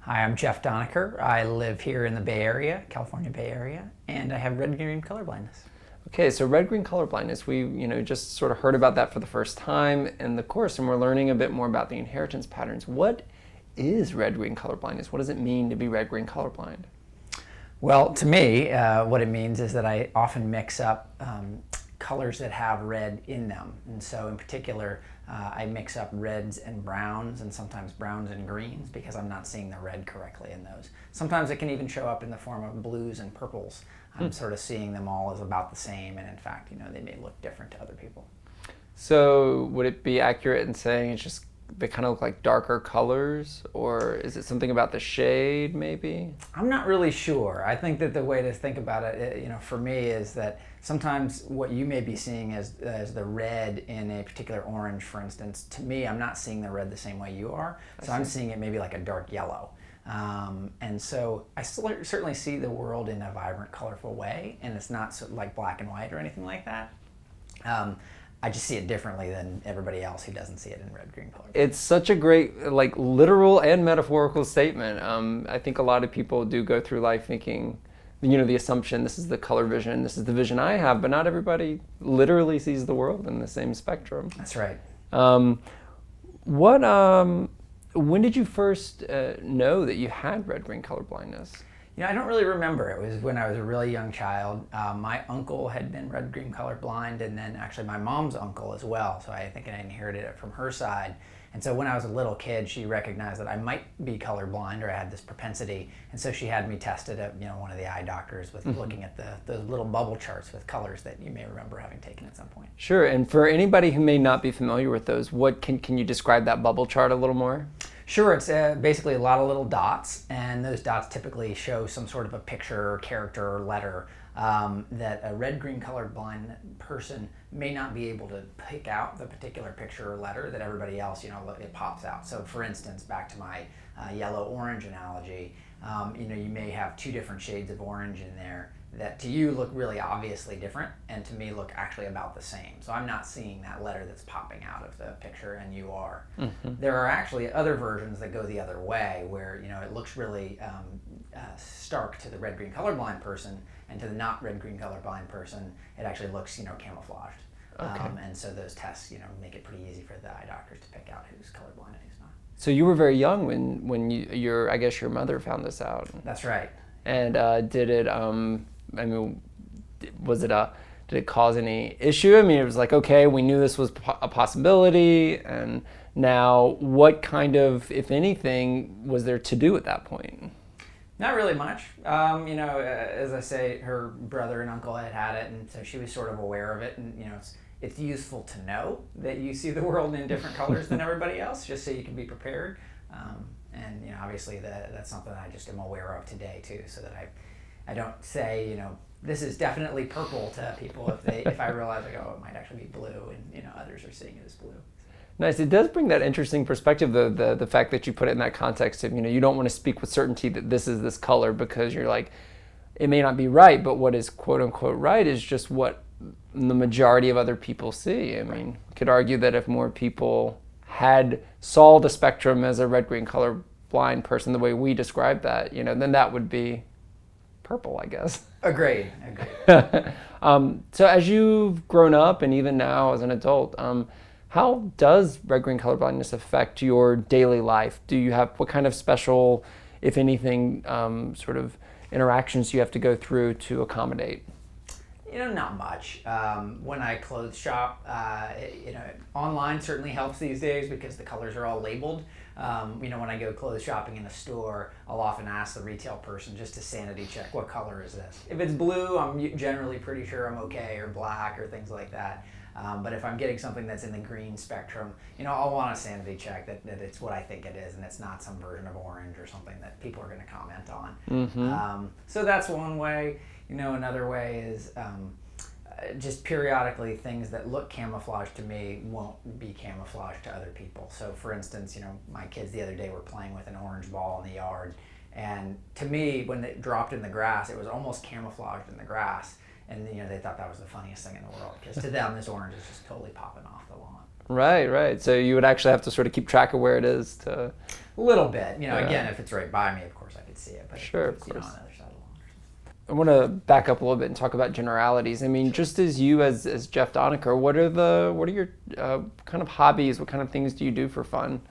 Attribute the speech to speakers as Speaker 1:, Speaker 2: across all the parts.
Speaker 1: Hi, I'm Geoff Donaker. I live here in the Bay Area, California Bay Area, and I have red-green colorblindness.
Speaker 2: Okay, so red-green colorblindness, we just sort of heard about that for the first time in the course, and we're learning a bit more about the inheritance patterns. What is red-green colorblindness? What does it mean to be red-green colorblind?
Speaker 1: Well, to me, what it means is that I often mix up colors that have red in them. And so in particular, I mix up reds and browns and sometimes browns and greens because I'm not seeing the red correctly in those. Sometimes it can even show up in the form of blues and purples. I'm sort of seeing them all as about the same, and in fact, they may look different to other people.
Speaker 2: So would it be accurate in saying it's just they kind of look like darker colors, or is it something about the shade maybe?
Speaker 1: I'm not really sure. I think that the way to think about it, for me, is that sometimes what you may be seeing as the red in a particular orange, for instance, to me, I'm not seeing the red the same way you are. So I'm seeing it maybe like a dark yellow. And so I certainly see the world in a vibrant, colorful way, and it's not like black and white or anything like that. I just see it differently than everybody else who doesn't see it in red-green color.
Speaker 2: It's such a great, literal and metaphorical statement. I think a lot of people do go through life thinking, the assumption, this is the color vision, this is the vision I have, but not everybody literally sees the world in the same spectrum.
Speaker 1: That's right.
Speaker 2: When did you first know that you had red-green color blindness?
Speaker 1: I don't really remember. It was when I was a really young child. My uncle had been red-green colorblind, and then actually my mom's uncle as well. So I think I inherited it from her side. And so when I was a little kid, she recognized that I might be colorblind, or I had this propensity. And so she had me tested at one of the eye doctors with looking at those little bubble charts with colors that you may remember having taken at some point.
Speaker 2: Sure. And for anybody who may not be familiar with those, what can you describe that bubble chart a little more?
Speaker 1: Sure, it's basically a lot of little dots, and those dots typically show some sort of a picture or character or letter that a red-green colorblind person may not be able to pick out the particular picture or letter that everybody else, it pops out. So for instance, back to my yellow-orange analogy, you may have two different shades of orange in there that to you look really obviously different, and to me look actually about the same. So I'm not seeing that letter that's popping out of the picture, and you are. There are actually other versions that go the other way, where it looks really stark to the red-green colorblind person, and to the not red-green colorblind person, it actually looks camouflaged.
Speaker 2: Okay.
Speaker 1: And so those tests make it pretty easy for the eye doctors to pick out who's colorblind and who's not.
Speaker 2: So you were very young when I guess your mother found this out.
Speaker 1: That's right.
Speaker 2: And did it? Did it cause any issue? It was like, okay, we knew this was a possibility, and now what kind of, if anything, was there to do at that point?
Speaker 1: Not really much. As I say, her brother and uncle had it, and so she was sort of aware of it, and it's useful to know that you see the world in different colors than everybody else, just so you can be prepared. And obviously that's something I just am aware of today too, so that I don't say this is definitely purple to people if I realize it might actually be blue, and others are seeing it as blue.
Speaker 2: Nice. It does bring that interesting perspective, the fact that you put it in that context of you don't want to speak with certainty that this is this color, because you're like, it may not be right, but what is quote unquote right is just what the majority of other people see. You could argue that if more people saw the spectrum as a red-green color blind person the way we describe that, then that would be purple, I guess.
Speaker 1: Agreed.
Speaker 2: So as you've grown up, and even now as an adult, how does red-green colorblindness affect your daily life? What kind of special, if anything, sort of interactions do you have to go through to accommodate?
Speaker 1: Not much. When I clothes shop, online certainly helps these days because the colors are all labeled. When I go clothes shopping in a store, I'll often ask the retail person just to sanity check, what color is this? If it's blue, I'm generally pretty sure I'm okay, or black, or things like that. But if I'm getting something that's in the green spectrum, I'll want a sanity check that it's what I think it is, and it's not some version of orange or something that people are going to comment on. So that's one way. Another way is just periodically things that look camouflaged to me won't be camouflaged to other people. So for instance, my kids the other day were playing with an orange ball in the yard, and to me, when it dropped in the grass, it was almost camouflaged in the grass. And they thought that was the funniest thing in the world, because to them this orange is just totally popping off the lawn.
Speaker 2: Right. So you would actually have to sort of keep track of where it is to...
Speaker 1: A little bit. You know,
Speaker 2: Yeah.
Speaker 1: again, if it's right by me, of course I could see it. But
Speaker 2: Sure,
Speaker 1: if it's,
Speaker 2: of course.
Speaker 1: on the other side of the lawn or something.
Speaker 2: I want to back up a little bit and talk about generalities. I mean, just as you, as Geoff Donaker, what are your kind of hobbies? What kind of things do you do for fun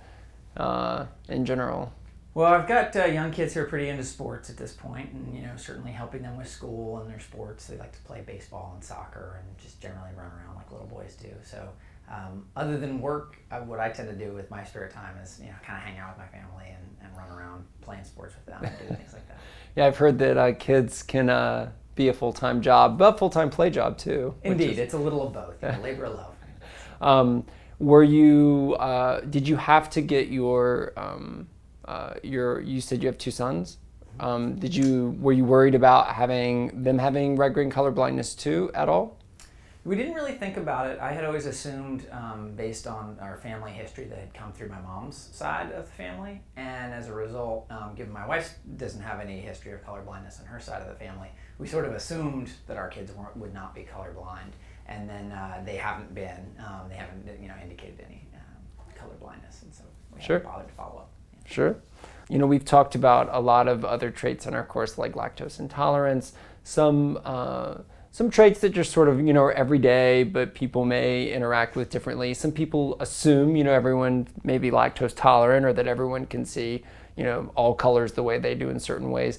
Speaker 2: in general?
Speaker 1: Well, I've got young kids who are pretty into sports at this point, and you know, certainly helping them with school and their sports. They like to play baseball and soccer, and just generally run around like little boys do. So, other than work, what I tend to do with my spare time is, you know, kind of hang out with my family and run around playing sports with them and do things like that.
Speaker 2: Yeah, I've heard that kids can be a full-time job, but full-time play job too.
Speaker 1: Indeed, it's a little of both. You know, labor of love.
Speaker 2: Were you? Did you have to get your? You said you have two sons. Were you worried about having red green color blindness too at all?
Speaker 1: We didn't really think about it. I had always assumed, based on our family history, that had come through my mom's side of the family, and as a result, given my wife doesn't have any history of color blindness on her side of the family, we sort of assumed that our kids would not be colorblind, and then they haven't been. They haven't, you know, indicated any color blindness, and so we haven't bothered to follow up. Yeah.
Speaker 2: Sure. You know, we've talked about a lot of other traits in our course, like lactose intolerance, some traits that just sort of, you know, are everyday, but people may interact with differently. Some people assume, you know, everyone may be lactose tolerant, or that everyone can see, you know, all colors the way they do in certain ways.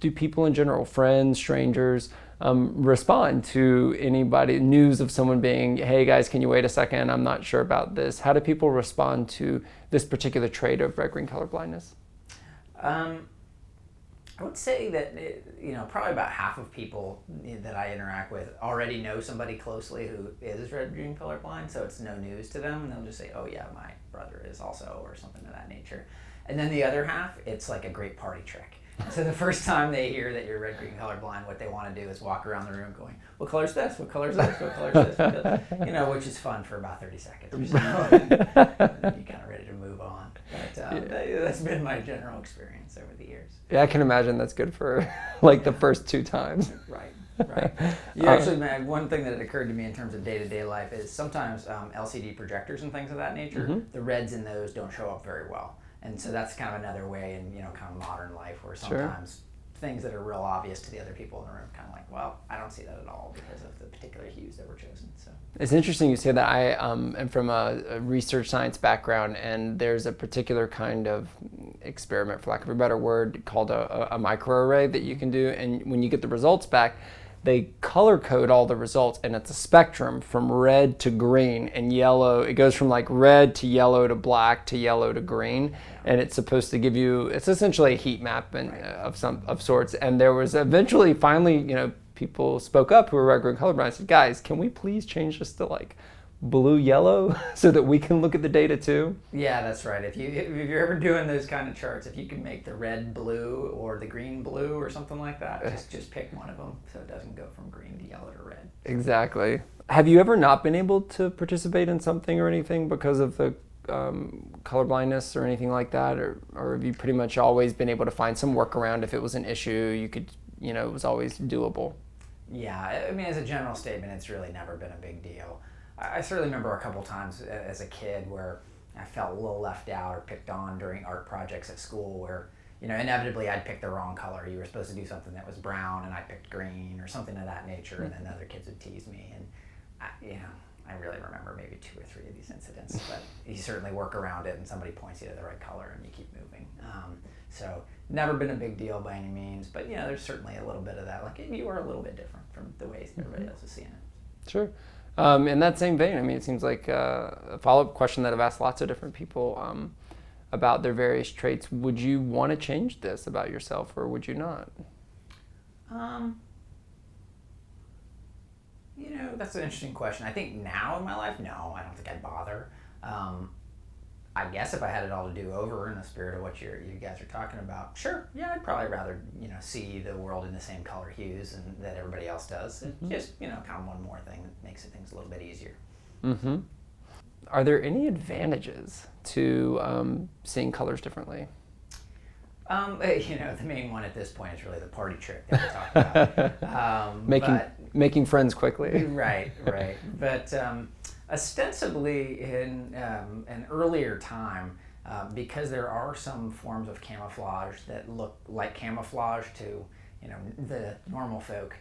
Speaker 2: Do people in general, friends, strangers, respond to news of someone being, hey guys, can you wait a second? I'm not sure about this. How do people respond to this particular trait of red-green color blindness?
Speaker 1: I would say that, you know, probably about half of people that I interact with already know somebody closely who is red-green colorblind, so it's no news to them, and they'll just say, oh yeah, my brother is also, or something of that nature. And then the other half, it's like a great party trick. So the first time they hear that you're red-green colorblind, what they want to do is walk around the room going, what color's this? What color's this? What color's this? You know, which is fun for about 30 seconds or so. And then you're kind of ready to move on. But that's been my general experience over the years.
Speaker 2: Yeah, I can imagine that's good for like the first two times.
Speaker 1: Right. You actually, man, one thing that occurred to me in terms of day-to-day life is sometimes LCD projectors and things of that nature, the reds in those don't show up very well. And so that's kind of another way in, you know, kind of modern life where sometimes things that are real obvious to the other people in the room kind of like, well, I don't see that at all because of the particular hues that were chosen. So
Speaker 2: it's interesting you say that. I am from a research science background, and there's a particular kind of experiment, for lack of a better word, called a microarray that you can do. And when you get the results back, they color code all the results, and it's a spectrum from red to green and yellow. It goes from like red to yellow to black to yellow to green, and it's supposed to give you, it's essentially a heat map of sorts. And there was finally, you know, people spoke up who were red green colorblind and said, guys, can we please change this to like blue yellow so that we can look at the data too?
Speaker 1: Yeah, that's right. If you're ever doing those kind of charts, if you can make the red blue or the green blue or something like that, just pick one of them so it doesn't go from green to yellow to red.
Speaker 2: Exactly. Have you ever not been able to participate in something or anything because of the color blindness or anything like that, or have you pretty much always been able to find some workaround? If it was an issue, you could, you know, it was always doable?
Speaker 1: Yeah, I mean, as a general statement, it's really never been a big deal. I certainly remember a couple times as a kid where I felt a little left out or picked on during art projects at school where, you know, inevitably I'd pick the wrong color. You were supposed to do something that was brown and I picked green or something of that nature, and then the other kids would tease me. And, I really remember maybe 2 or 3 of these incidents, but you certainly work around it and somebody points you to the right color and you keep moving. So never been a big deal by any means, but, you know, there's certainly a little bit of that. Like, you are a little bit different from the way everybody else is seeing it.
Speaker 2: Sure. In that same vein, I mean, it seems like a follow-up question that I've asked lots of different people about their various traits. Would you want to change this about yourself, or would you not?
Speaker 1: You know, that's an interesting question. I think now in my life, no, I don't think I'd bother. I guess if I had it all to do over in the spirit of what you guys are talking about, sure, yeah, I'd probably rather, you know, see the world in the same color hues and that everybody else does. Just, you know, kind of one more thing that makes things a little bit easier.
Speaker 2: Mm-hmm. Are there any advantages to seeing colors differently?
Speaker 1: The main one at this point is really the party trick that we talked about.
Speaker 2: Making friends quickly.
Speaker 1: Right. But ostensibly in an earlier time, because there are some forms of camouflage that look like camouflage to the normal folk,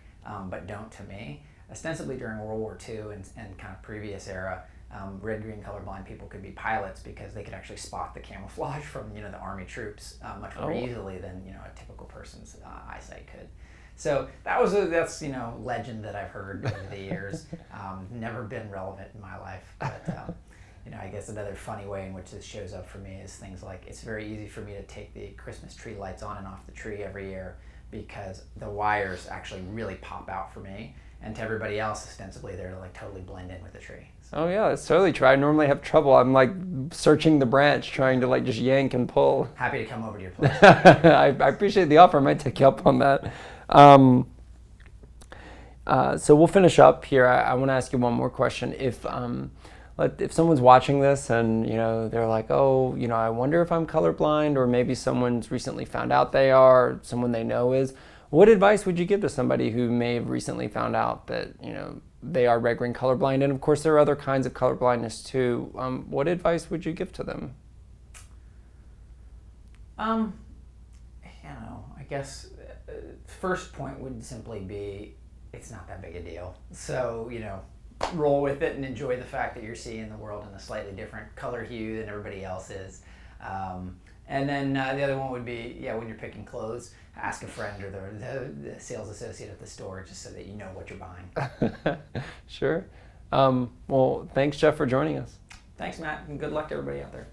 Speaker 1: but don't to me. Ostensibly during World War II and kind of previous era, red-green colorblind people could be pilots because they could actually spot the camouflage from the Army troops much more easily than a typical person's eyesight could. So that's legend that I've heard over the years. Never been relevant in my life, but I guess another funny way in which this shows up for me is things like it's very easy for me to take the Christmas tree lights on and off the tree every year because the wires actually really pop out for me. And to everybody else, ostensibly, they're like totally blend in with the tree. So.
Speaker 2: Oh yeah, that's totally true. I normally have trouble. I'm like searching the branch, trying to like just yank and pull.
Speaker 1: Happy to come over to your place.
Speaker 2: I appreciate the offer. I might take you up on that. So we'll finish up here. I want to ask you one more question. If someone's watching this and they're like, I wonder if I'm colorblind, or maybe someone's recently found out they are, or someone they know is. What advice would you give to somebody who may have recently found out that they are red-green colorblind? And of course, there are other kinds of colorblindness too. What advice would you give to them?
Speaker 1: I guess first point would simply be it's not that big a deal. So roll with it and enjoy the fact that you're seeing the world in a slightly different color hue than everybody else is. And then the other one would be, when you're picking clothes, ask a friend or the sales associate at the store just so that you know what you're buying.
Speaker 2: Sure. Well, thanks, Geoff, for joining us.
Speaker 1: Thanks, Matt, and good luck to everybody out there.